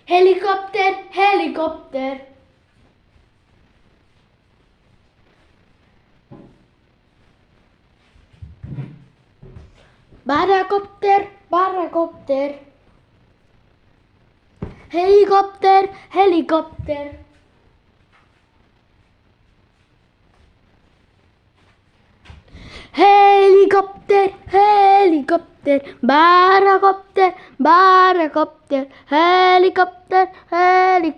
Helikopter, helikopter. Barakopter, barakopter. Helikopter, helikopter. Helikopter, helikopter. Barakopter, barakopter. Helikopter, helikopter.